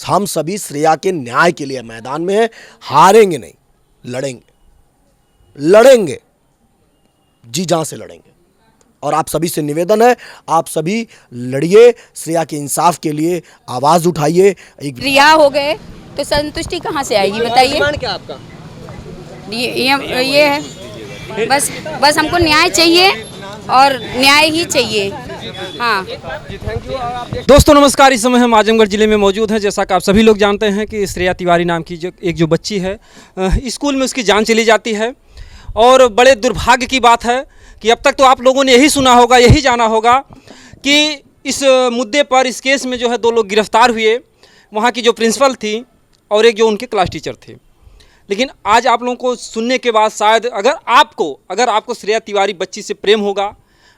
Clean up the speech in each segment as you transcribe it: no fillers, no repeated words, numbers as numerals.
हम सभी श्रेया के न्याय के लिए मैदान में हैं, हारेंगे नहीं, लड़ेंगे, लड़ेंगे, जी जान से लड़ेंगे। और आप सभी से निवेदन है, आप सभी लड़िए, श्रेया के इंसाफ के लिए आवाज़ उठाइए। एक रिहा हो गए तो संतुष्टि कहाँ से आएगी बताइए। डिमांड क्या आपका? ये है बस हमको न्याय चाहिए और न्याय ही चाहिए। हाँ दोस्तों नमस्कार, इस समय हम आजमगढ़ ज़िले में मौजूद हैं। जैसा कि आप सभी लोग जानते हैं कि श्रेया तिवारी नाम की जो बच्ची है, स्कूल में उसकी जान चली जाती है। और बड़े दुर्भाग्य की बात है कि अब तक तो आप लोगों ने यही सुना होगा, यही जाना होगा कि इस मुद्दे पर, इस केस में जो है 2 लोग गिरफ्तार हुए, वहाँ की जो प्रिंसिपल थी और एक जो उनके क्लास टीचर थे। लेकिन आज आप लोगों को सुनने के बाद शायद अगर आपको श्रेया तिवारी बच्ची से प्रेम होगा,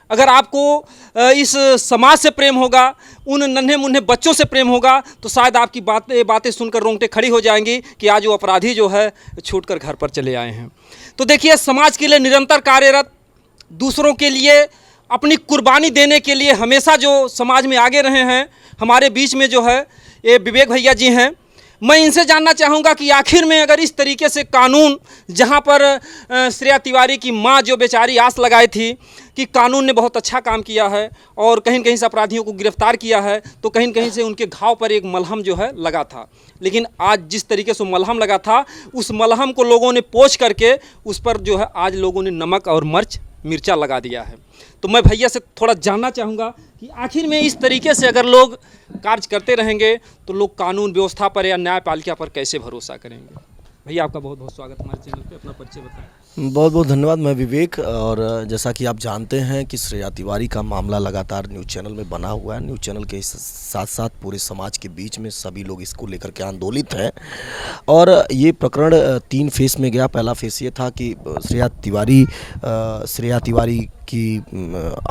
अगर आपको इस समाज से प्रेम होगा, उन नन्हे मुन्ने बच्चों से प्रेम होगा, तो शायद आपकी बातें सुनकर रोंगटे खड़ी हो जाएंगी कि आज वो अपराधी जो है छूटकर घर पर चले आए हैं। तो देखिए, समाज के लिए निरंतर कार्यरत, दूसरों के लिए अपनी कुर्बानी देने के लिए हमेशा जो समाज में आगे रहे हैं, हमारे बीच में जो है ये विवेक भैया जी हैं। मैं इनसे जानना चाहूँगा कि आखिर में अगर इस तरीके से कानून, जहाँ पर श्रेया तिवारी की माँ जो बेचारी आस लगाई थी कि कानून ने बहुत अच्छा काम किया है और कहीं न कहीं से अपराधियों को गिरफ्तार किया है, तो कहीं न कहीं से उनके घाव पर एक मलहम जो है लगा था। लेकिन आज जिस तरीके से मलहम लगा था, उस मलहम को लोगों ने पोंछ करके उस पर जो है आज लोगों ने नमक और मिर्चा लगा दिया है। तो मैं भैया से थोड़ा जानना चाहूँगा कि आखिर में इस तरीके से अगर लोग कार्य करते रहेंगे तो लोग कानून व्यवस्था पर या न्यायपालिका पर कैसे भरोसा करेंगे। भैया आपका बहुत बहुत स्वागत हमारे चैनल पे, अपना परिचय बताएं। बहुत बहुत धन्यवाद। मैं विवेक, और जैसा कि आप जानते हैं कि श्रेया तिवारी का मामला लगातार न्यूज़ चैनल में बना हुआ है। न्यूज़ चैनल के साथ साथ पूरे समाज के बीच में सभी लोग इसको लेकर के आंदोलित हैं। और ये प्रकरण 3 फेस में गया। पहला फेस ये था कि श्रेया तिवारी की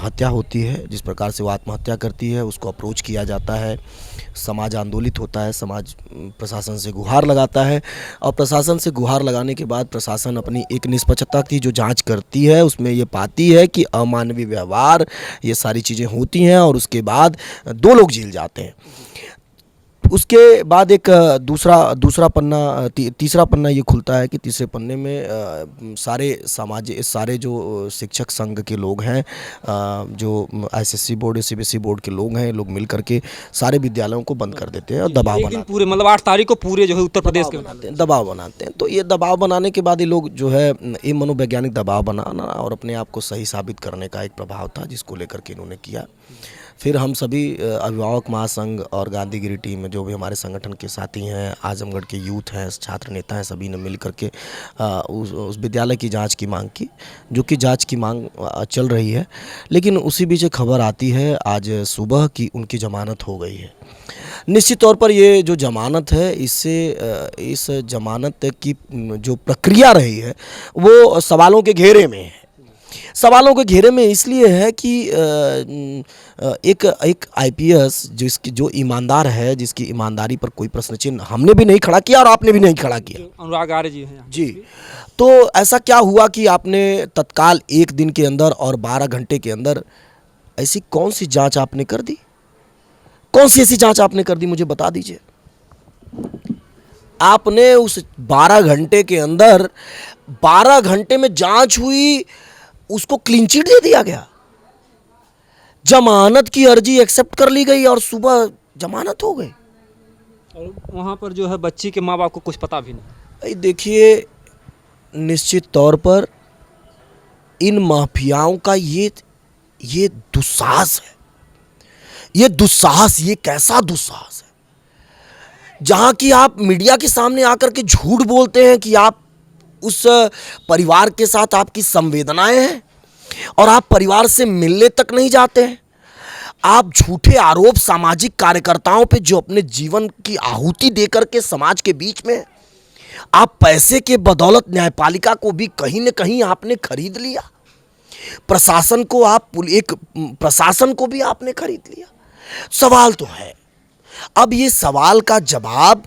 हत्या होती है, जिस प्रकार से वो आत्महत्या करती है, उसको अप्रोच किया जाता है, समाज आंदोलित होता है, समाज प्रशासन से गुहार लगाता है। और प्रशासन से गुहार लगाने के बाद प्रशासन अपनी एक निष्पक्षता की जो जांच करती है, उसमें ये पाती है कि अमानवीय व्यवहार, ये सारी चीज़ें होती हैं। और उसके बाद 2 लोग जेल जाते हैं। उसके बाद एक तीसरा पन्ना ये खुलता है कि तीसरे पन्ने में सारे जो शिक्षक संघ के लोग हैं, जो एसएससी बोर्ड, सीबीएसई बोर्ड के लोग हैं, लोग मिल करके सारे विद्यालयों को बंद कर देते हैं और दबाव बनाते हैं। पूरे मतलब 8 तारीख को पूरे जो है उत्तर प्रदेश के दबाव बनाते हैं। तो ये दबाव बनाने के बाद ये लोग जो है, ये मनोवैज्ञानिक दबाव बनाना और अपने आप को सही साबित करने का एक प्रभाव था, जिसको लेकर के इन्होंने किया। फिर हम सभी अभिभावक महासंघ और गांधीगिरी टीम, जो भी हमारे संगठन के साथी हैं, आजमगढ़ के यूथ हैं, छात्र नेता हैं, सभी ने मिल करके उस विद्यालय की जांच की मांग की, जो कि जांच की मांग चल रही है। लेकिन उसी बीच खबर आती है आज सुबह कि उनकी जमानत हो गई है। निश्चित तौर पर ये जो जमानत है, इस जमानत की जो प्रक्रिया रही है वो सवालों के घेरे में है। सवालों के घेरे में इसलिए है कि एक आईपीएस जो ईमानदार है, जिसकी ईमानदारी पर कोई प्रश्न चिन्ह हमने भी नहीं खड़ा किया और आपने भी नहीं खड़ा किया, अनुराग आर्य जी हैं जी। तो ऐसा क्या हुआ कि आपने तत्काल 1 दिन के अंदर और 12 घंटे के अंदर ऐसी कौन सी जांच आपने कर दी? कौन सी ऐसी जांच आपने कर दी, मुझे बता दीजिए। आपने उस 12 घंटे के अंदर, 12 घंटे में जांच हुई, उसको क्लीन चिट दे दिया गया, जमानत की अर्जी एक्सेप्ट कर ली गई और सुबह जमानत हो गई। और वहाँ पर जो है बच्ची के माँ बाप को कुछ पता भी नहीं। देखिए, निश्चित तौर पर इन माफियाओं का ये दुस्साहस है। ये कैसा दुस्साहस है, जहां कि आप मीडिया के सामने आकर के झूठ बोलते हैं कि आप उस परिवार के साथ आपकी संवेदनाएं हैं और आप परिवार से मिलने तक नहीं जाते हैं। आप झूठे आरोप सामाजिक कार्यकर्ताओं पे, जो अपने जीवन की आहुति देकर के समाज के बीच में, आप पैसे के बदौलत न्यायपालिका को भी कहीं न कहीं आपने खरीद लिया। प्रशासन को भी आपने खरीद लिया। सवाल तो है। अब ये सवाल का जवाब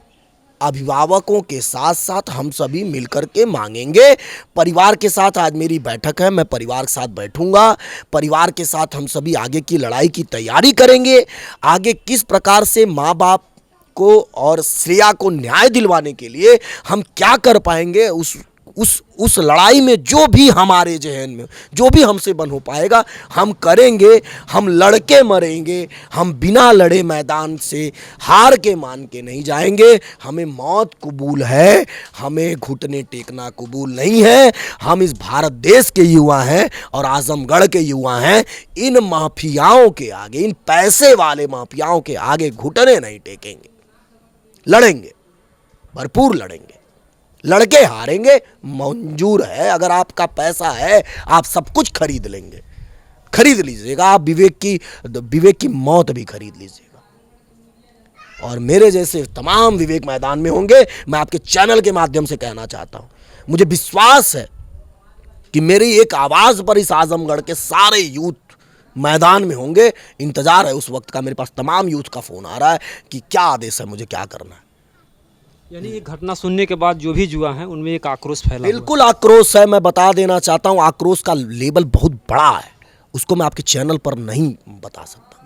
अभिभावकों के साथ साथ हम सभी मिलकर के मांगेंगे। परिवार के साथ आज मेरी बैठक है, मैं परिवार के साथ बैठूंगा। परिवार के साथ हम सभी आगे की लड़ाई की तैयारी करेंगे। आगे किस प्रकार से माँ बाप को और श्रेया को न्याय दिलवाने के लिए हम क्या कर पाएंगे, उस लड़ाई में जो भी हमारे जहन में, जो भी हमसे बन हो पाएगा हम करेंगे। हम लड़के मरेंगे, हम बिना लड़े मैदान से हार के मान के नहीं जाएंगे। हमें मौत कबूल है, हमें घुटने टेकना कबूल नहीं है। हम इस भारत देश के युवा हैं और आजमगढ़ के युवा हैं। इन माफियाओं के आगे, इन पैसे वाले माफियाओं के आगे घुटने नहीं टेकेंगे। लड़ेंगे, भरपूर लड़ेंगे, लड़के हारेंगे। मंजूर है, अगर आपका पैसा है आप सब कुछ खरीद लेंगे, खरीद लीजिएगा। आप विवेक की मौत भी खरीद लीजिएगा। और मेरे जैसे तमाम विवेक मैदान में होंगे। मैं आपके चैनल के माध्यम से कहना चाहता हूं, मुझे विश्वास है कि मेरी एक आवाज पर इस आजमगढ़ के सारे यूथ मैदान में होंगे। इंतजार है उस वक्त का। मेरे पास तमाम यूथ का फोन आ रहा है कि क्या आदेश है, मुझे क्या करना है। यानी ये घटना सुनने के बाद जो भी जुआ हैं उनमें एक आक्रोश फैला हुआ है। बिल्कुल आक्रोश है। मैं बता देना चाहता हूं, आक्रोश का लेवल बहुत बड़ा है, उसको मैं आपके चैनल पर नहीं बता सकता।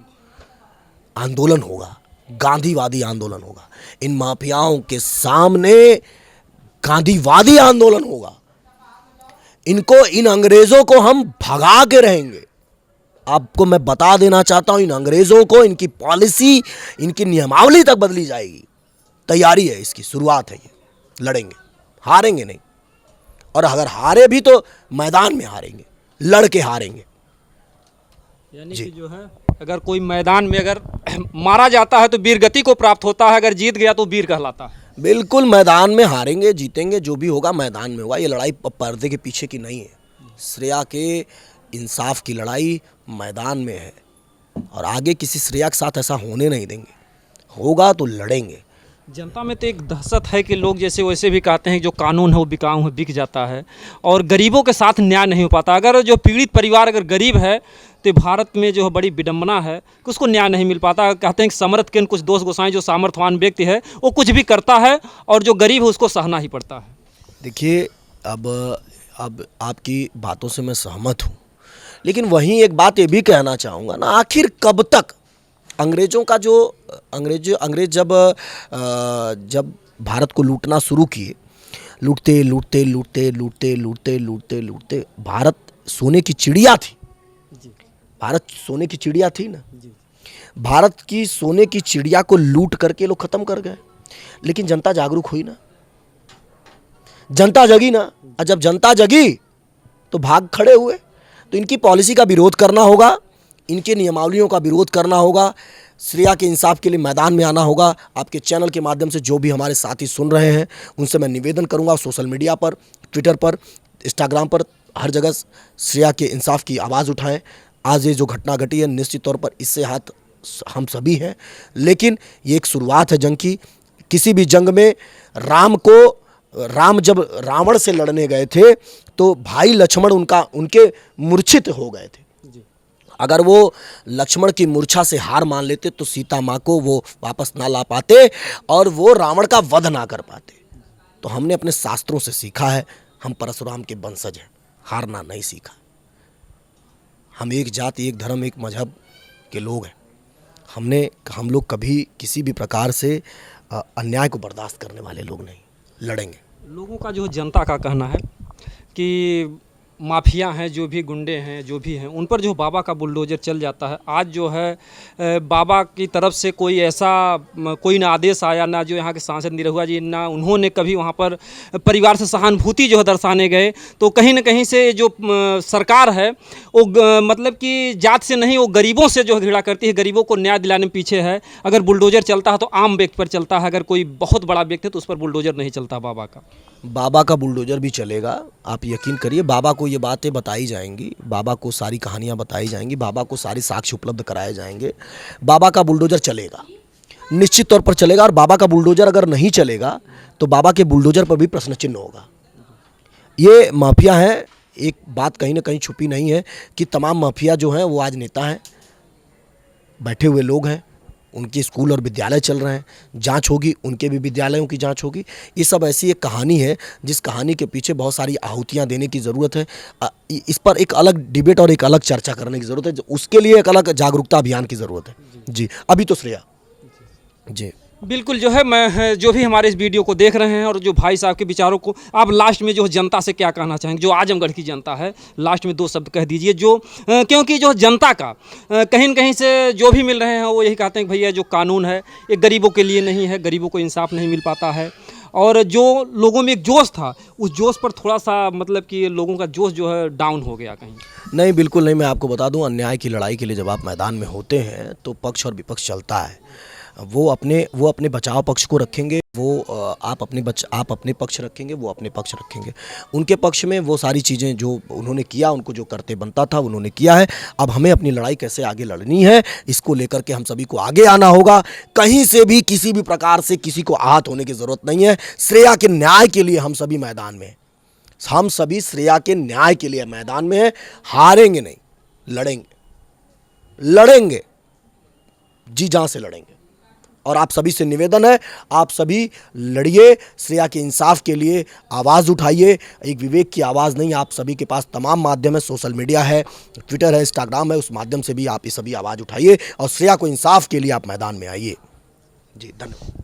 आंदोलन होगा, गांधीवादी आंदोलन होगा। इन माफियाओं के सामने गांधीवादी आंदोलन होगा। इन अंग्रेजों को हम भगा के रहेंगे। आपको मैं बता देना चाहता हूं, इन अंग्रेजों को, इनकी पॉलिसी, इनकी नियमावली तक बदली जाएगी। तैयारी है इसकी, शुरुआत है ये। लड़ेंगे, हारेंगे नहीं। और अगर हारे भी तो मैदान में हारेंगे, लड़के हारेंगे। यानी कि जो है, अगर कोई मैदान में अगर मारा जाता है तो वीरगति को प्राप्त होता है, अगर जीत गया तो वीर कहलाता है। बिल्कुल, मैदान में हारेंगे, जीतेंगे, जो भी होगा मैदान में होगा। ये लड़ाई पर्दे के पीछे की नहीं है। श्रेया के इंसाफ की लड़ाई मैदान में है और आगे किसी श्रेया के साथ ऐसा होने नहीं देंगे। होगा तो लड़ेंगे। जनता में तो एक दहशत है कि लोग जैसे वैसे भी कहते हैं जो कानून है वो बिकाऊ है, बिक जाता है और गरीबों के साथ न्याय नहीं हो पाता। अगर जो पीड़ित परिवार अगर गरीब है तो भारत में जो बड़ी विडंबना है कि उसको न्याय नहीं मिल पाता। कहते हैं कि समर्थ के कुछ दोस्त गोसाई, जो सामर्थ्यवान व्यक्ति है वो कुछ भी करता है और जो गरीब है उसको सहना ही पड़ता है। देखिए, अब आपकी बातों से मैं सहमत हूँ, लेकिन वहीं एक बात ये भी कहना चाहूँगा ना, आखिर कब तक अंग्रेज़ों का जो अंग्रेज जब भारत को लूटना शुरू किए, लूटते भारत सोने की चिड़िया थी। भारत सोने की चिड़िया थी ना। भारत की सोने की चिड़िया को लूट करके लोग खत्म कर गए। लेकिन जनता जागरूक हुई ना, जनता जगी ना। और जब जनता जगी तो भाग खड़े हुए। तो इनकी पॉलिसी का विरोध करना होगा, इनके नियमावलियों का विरोध करना होगा, श्रेया के इंसाफ के लिए मैदान में आना होगा। आपके चैनल के माध्यम से जो भी हमारे साथी सुन रहे हैं उनसे मैं निवेदन करूंगा, सोशल मीडिया पर, ट्विटर पर, इंस्टाग्राम पर, हर जगह श्रेया के इंसाफ की आवाज़ उठाएं। आज ये जो घटना घटी है, निश्चित तौर पर इससे हाथ हम सभी हैं, लेकिन ये एक शुरुआत है जंग की। किसी भी जंग में राम जब रावण से लड़ने गए थे तो भाई लक्ष्मण उनके मूर्छित हो गए थे। अगर वो लक्ष्मण की मूर्छा से हार मान लेते तो सीता माँ को वो वापस ना ला पाते और वो रावण का वध ना कर पाते। तो हमने अपने शास्त्रों से सीखा है, हम परशुराम के वंशज हैं, हारना नहीं सीखा। हम एक जाति, एक धर्म, एक मजहब के लोग हैं। हम लोग कभी किसी भी प्रकार से अन्याय को बर्दाश्त करने वाले लोग नहीं। लड़ेंगे। लोगों का जो जनता का कहना है कि माफिया हैं, जो भी गुंडे हैं, जो भी हैं, उन पर जो बाबा का बुलडोजर चल जाता है। आज जो है बाबा की तरफ से कोई ना आदेश आया, ना जो यहाँ के सांसद निरहुआ जी, ना उन्होंने कभी वहाँ पर परिवार से सहानुभूति जो है दर्शाने गए। तो कहीं ना कहीं से जो सरकार है वो मतलब कि जात से नहीं, वो गरीबों से जो है घृणा करती है, गरीबों को न्याय दिलाने में पीछे है। अगर बुलडोजर चलता है तो आम व्यक्ति पर चलता है, अगर कोई बहुत बड़ा व्यक्ति है तो उस पर बुलडोजर नहीं चलता। बाबा का बुलडोजर भी चलेगा, आप यकीन करिए। बाबा को ये बातें बताई जाएंगी, बाबा को सारी कहानियाँ बताई जाएंगी, बाबा को सारी साक्ष्य उपलब्ध कराए जाएंगे। बाबा का बुलडोजर चलेगा, निश्चित तौर पर चलेगा। और बाबा का बुलडोजर अगर नहीं चलेगा तो बाबा के बुलडोजर पर भी प्रश्न चिन्ह होगा। ये माफिया है, एक बात कहीं ना कहीं छुपी नहीं है कि तमाम माफिया जो हैं वो आज नेता हैं, बैठे हुए लोग हैं, उनके स्कूल और विद्यालय चल रहे हैं, जांच होगी, उनके भी विद्यालयों की जांच होगी। ये सब ऐसी एक कहानी है जिस कहानी के पीछे बहुत सारी आहुतियां देने की ज़रूरत है। इस पर एक अलग डिबेट और एक अलग चर्चा करने की ज़रूरत है। उसके लिए एक अलग जागरूकता अभियान की ज़रूरत है। जी, अभी तो श्रेया जी। बिल्कुल जो है मैं जो भी हमारे इस वीडियो को देख रहे हैं और जो भाई साहब के विचारों को आप लास्ट में जो जनता से क्या कहना चाहेंगे, जो आजमगढ़ की जनता है, लास्ट में 2 शब्द कह दीजिए जो क्योंकि जो जनता का कहीं न कहीं से जो भी मिल रहे हैं वो यही कहते हैं कि भैया जो कानून है ये गरीबों के लिए नहीं है, गरीबों को इंसाफ नहीं मिल पाता है। और जो लोगों में एक जोश था उस जोश पर थोड़ा सा मतलब कि लोगों का जोश जो है डाउन हो गया कहीं। नहीं, बिल्कुल नहीं। मैं आपको बता दूं, अन्याय की लड़ाई के लिए जब आप मैदान में होते हैं तो पक्ष और विपक्ष चलता है। वो अपने बचाव पक्ष को रखेंगे, आप अपने पक्ष रखेंगे, वो अपने पक्ष रखेंगे। उनके पक्ष में वो सारी चीज़ें जो उन्होंने किया, उनको जो करते बनता था उन्होंने किया है। अब हमें अपनी लड़ाई कैसे आगे लड़नी है, इसको लेकर के हम सभी को आगे आना होगा। कहीं से भी किसी भी प्रकार से किसी को आहत होने की ज़रूरत नहीं है। श्रेया के न्याय के लिए हम सभी मैदान में हैं। हम सभी श्रेया के न्याय के लिए मैदान में हैं। हारेंगे नहीं, लड़ेंगे, जी जान से लड़ेंगे। और आप सभी से निवेदन है, आप सभी लड़िए, श्रेया के इंसाफ के लिए आवाज़ उठाइए। एक विवेक की आवाज़ नहीं, आप सभी के पास तमाम माध्यम है, सोशल मीडिया है, ट्विटर है, इंस्टाग्राम है, उस माध्यम से भी आप ये सभी आवाज़ उठाइए और श्रेया को इंसाफ के लिए आप मैदान में आइए। जी धन्यवाद।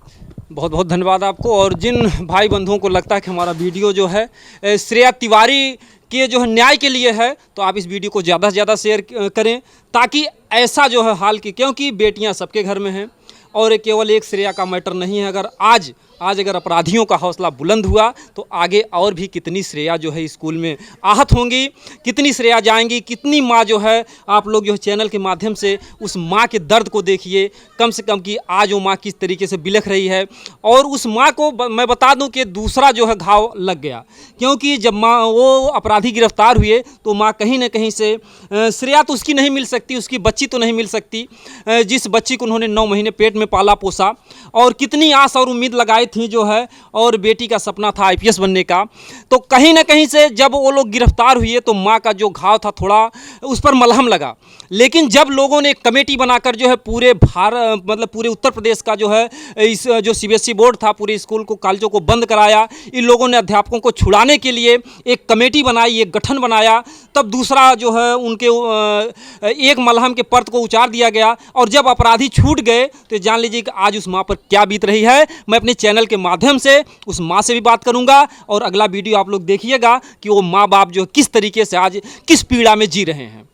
बहुत बहुत धन्यवाद आपको। और जिन भाई बंधुओं को लगता है कि हमारा वीडियो जो है श्रेया तिवारी के जो है न्याय के लिए है, तो आप इस वीडियो को ज़्यादा से ज़्यादा शेयर करें ताकि ऐसा जो है हाल की, क्योंकि बेटियां सबके घर में हैं और केवल एक श्रेया का मैटर नहीं है। अगर आज अगर अपराधियों का हौसला बुलंद हुआ तो आगे और भी कितनी श्रेया जो है स्कूल में आहत होंगी, कितनी श्रेया जाएंगी, कितनी माँ जो है, आप लोग जो है चैनल के माध्यम से उस माँ के दर्द को देखिए कम से कम कि आज वो माँ किस तरीके से बिलख रही है। और उस माँ को मैं बता दूं कि दूसरा जो है घाव लग गया, क्योंकि जब माँ वो अपराधी गिरफ्तार हुए तो माँ कहीं ना कहीं से श्रेया तो उसकी नहीं मिल सकती, उसकी बच्ची तो नहीं मिल सकती, जिस बच्ची को उन्होंने 9 महीने पेट में पाला पोसा और कितनी आस और उम्मीद लगाई थी जो है, और बेटी का सपना था आईपीएस बनने का। तो कहीं ना कहीं से जब वो लोग गिरफ्तार हुए तो माँ का जो घाव था थोड़ा उस पर मलहम लगा। लेकिन जब लोगों ने एक कमेटी बनाकर जो है पूरे भारत मतलब पूरे उत्तर प्रदेश का जो है इस जो सीबीएसई बोर्ड था पूरे स्कूल को कॉलेजों को बंद कराया, इन लोगों ने अध्यापकों को छुड़ाने के लिए एक कमेटी बनाई, एक गठन बनाया, तब दूसरा जो है उनके एक मलहम के परत को उचार दिया गया। और जब अपराधी छूट गए तो जान लीजिए कि आज उस माँ पर क्या बीत रही है। मैं अपने चैनल के माध्यम से उस माँ से भी बात करूंगा और अगला वीडियो आप लोग देखिएगा कि वो माँ बाप जो किस तरीके से आज किस पीड़ा में जी रहे हैं।